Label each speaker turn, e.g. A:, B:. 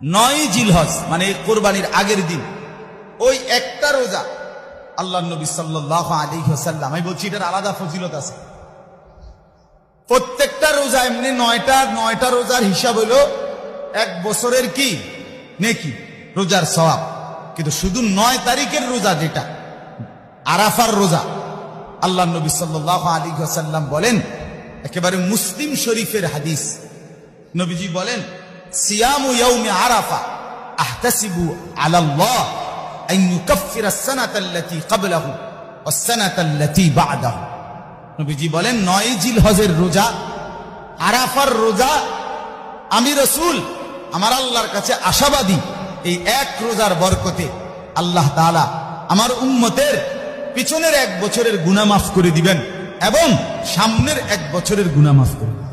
A: 9 জিলহজ মানে কোরবানির আগের দিন ওই একটা রোজা আল্লাহ নবী সাল্লাল্লাহু আলাইহি ওয়াসাল্লাম, আমি বলছি এটার আলাদা ফজিলত আছে। প্রত্যেকটা রোজা এমনি 9টা রোজার হিসাব হলো 1 বছরের কি নেকি রোজার সওয়াব। কিন্তু শুধু 9 তারিখের রোজা যেটা আরাফার রোজা, আল্লাহ নবী সাল্লাল্লাহু আলাইহি ওয়াসাল্লাম বলেন, একেবারে মুসলিম শরীফের হাদিস, নবীজি বলেন সিয়ামু ইয়াউমি আরাফা আহতাসিবু আলাল্লাহ আন ইউকাফফিরা আস-সানাতা আল্লাতী ক্বাবলাহু ওয়াস-সানাতা আল্লাতী বা'দাহু। নবীজি বলেন 9 জিলহজের রোজা, আরাফার রোজা, আমি রাসূল আমার আল্লাহর কাছে আশাবাদী এই এক রোজার বরকতে আল্লাহ তাআলা আমার উম্মতের পিছনের 1 বছরের গুনাহ মাফ করে দিবেন এবং সামনের 1 বছরের গুনাহ মাফ করে দিবেন।